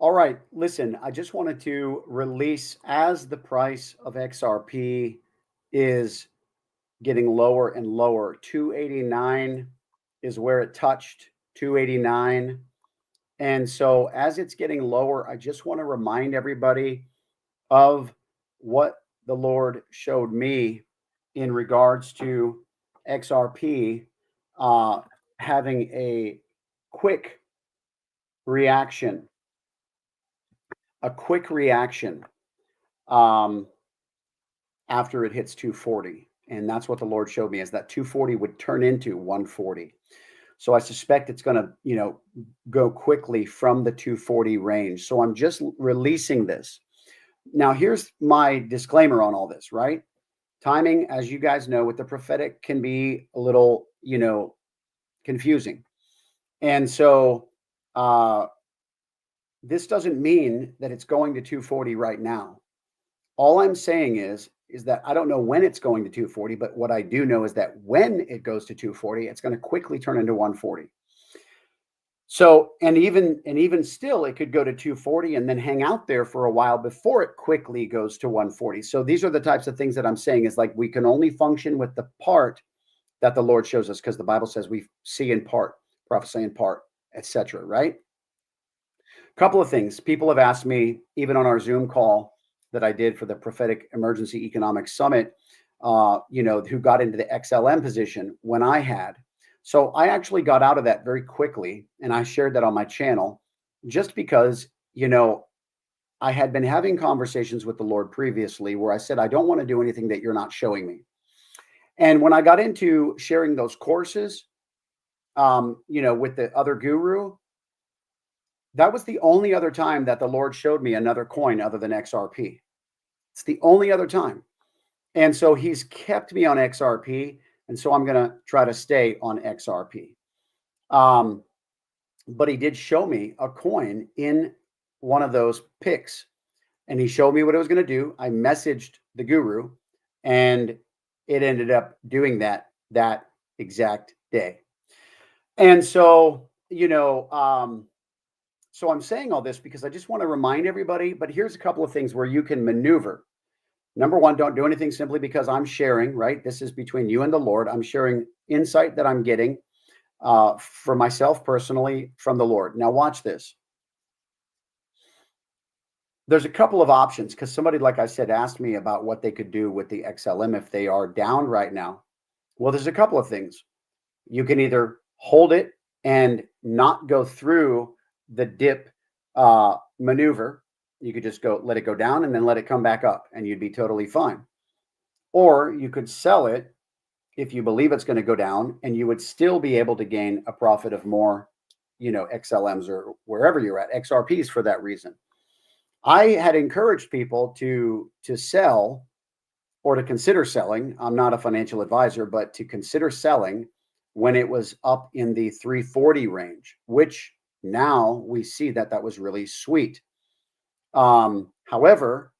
All right, listen, I just wanted to release as the price of XRP is getting lower and lower. 289 is where it touched, 289. And so as it's getting lower, I just want to remind everybody of what the Lord showed me in regards to XRP uh, having a quick reaction, a quick reaction um, after it hits 240. And that's what the Lord showed me is that 240 would turn into 140. So I suspect it's going to, go quickly from the 240 range. So I'm just releasing this. Now, here's my disclaimer on all this, right? Timing, as you guys know, with the prophetic can be a little, confusing. And so this doesn't mean that it's going to 240 right now. All I'm saying is that I don't know when it's going to 240, but what I do know is that when it goes to 240, it's going to quickly turn into 140. So, and even still, it could go to 240 and then hang out there for a while before it quickly goes to 140. So these are the types of things that I'm saying is like we can only function with the part that the Lord shows us because the Bible says we see in part, prophesy in part, etc. Right? Couple of things. People have asked me, even on our Zoom call that I did for the Prophetic Emergency Economic Summit, who got into the XLM position when I had. So I actually got out of that very quickly, and I shared that on my channel just because, I had been having conversations with the Lord previously where I said, I don't want to do anything that you're not showing me. And when I got into sharing those courses, with the other guru, that was the only other time that the Lord showed me another coin other than XRP. It's the only other time. And so he's kept me on XRP. And so I'm going to try to stay on XRP. But he did show me a coin in one of those picks. And he showed me what it was going to do. I messaged the guru and it ended up doing that exact day. And so, so I'm saying all this because I just want to remind everybody, but here's a couple of things where you can maneuver. Number one, don't do anything simply because I'm sharing, right? This is between you and the Lord. I'm sharing insight that I'm getting for myself personally from the Lord. Now watch this. There's a couple of options because somebody, like I said, asked me about what they could do with the XLM if they are down right now. Well, there's a couple of things. You can either hold it and not go through the dip maneuver. You could just let it go down and then let it come back up and you'd be totally fine. Or you could sell it if you believe it's going to go down and you would still be able to gain a profit of more, XLMs or wherever you're at, XRPs for that reason. I had encouraged people to sell or to consider selling. I'm not a financial advisor, but to consider selling when it was up in the 340 range, which now we see that was really sweet. However,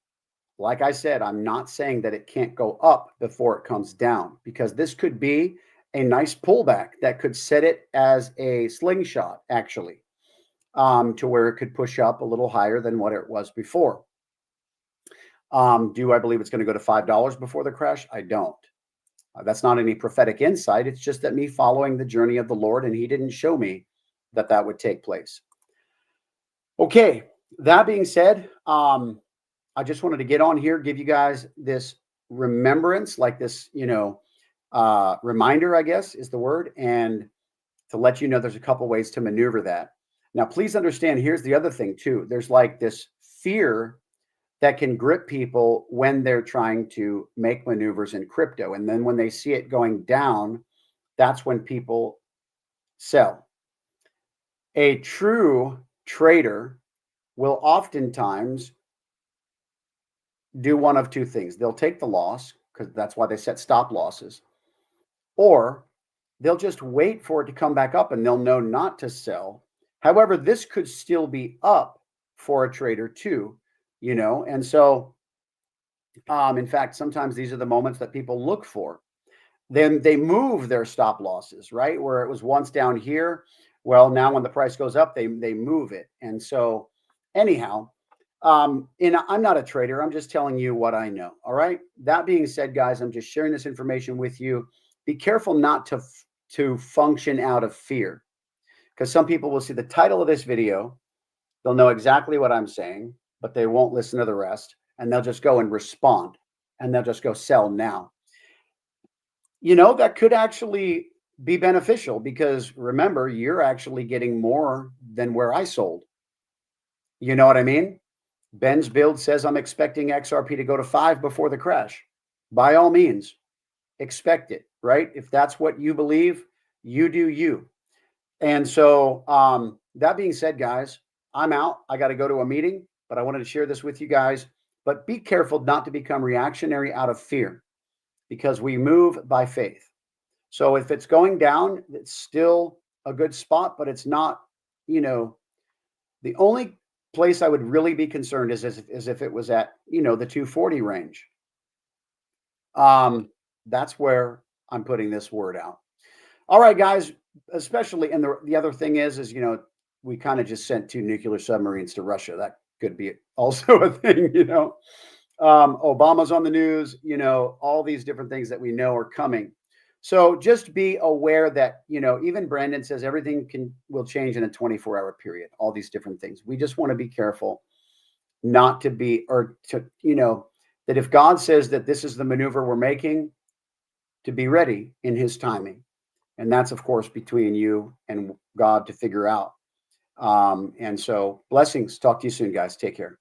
like I said, I'm not saying that it can't go up before it comes down because this could be a nice pullback that could set it as a slingshot, actually, to where it could push up a little higher than what it was before. Do I believe it's going to go to $5 before the crash? I don't. That's not any prophetic insight. It's just that me following the journey of the Lord, and he didn't show me that would take place. Okay, that being said, I just wanted to get on here, give you guys this remembrance, like this, reminder, I guess is the word, and to let you know there's a couple ways to maneuver that. Now, please understand, here's the other thing too. There's like this fear that can grip people when they're trying to make maneuvers in crypto. And then when they see it going down, that's when people sell. A true trader will oftentimes do one of two things. They'll take the loss, because that's why they set stop losses, or they'll just wait for it to come back up and they'll know not to sell. However, this could still be up for a trader too, and so in fact, sometimes these are the moments that people look for. Then they move their stop losses, right? Where it was once down here. Well, now when the price goes up, they move it. And so anyhow, I'm not a trader. I'm just telling you what I know. All right. That being said, guys, I'm just sharing this information with you. Be careful not to function out of fear, because some people will see the title of this video. They'll know exactly what I'm saying, but they won't listen to the rest, and they'll just go and respond, and they'll just go sell now. That could actually be beneficial, because remember, you're actually getting more than where I sold. You know what I mean? Ben's build says I'm expecting XRP to go to 5 before the crash. By all means, expect it, right? If that's what you believe, you do you. And so that being said, guys, I'm out. I got to go to a meeting, but I wanted to share this with you guys. But be careful not to become reactionary out of fear, because we move by faith. So if it's going down, it's still a good spot, but it's not, the only place I would really be concerned is as if it was at, the 240 range. That's where I'm putting this word out. All right, guys, especially, and the other thing is, we kind of just sent 2 nuclear submarines to Russia. That could be also a thing, Obama's on the news, all these different things that we know are coming. So just be aware that, even Brandon says everything will change in a 24-hour period, all these different things. We just want to be careful not to be, or to, that if God says that this is the maneuver we're making, to be ready in his timing. And that's, of course, between you and God to figure out. And so blessings. Talk to you soon, guys. Take care.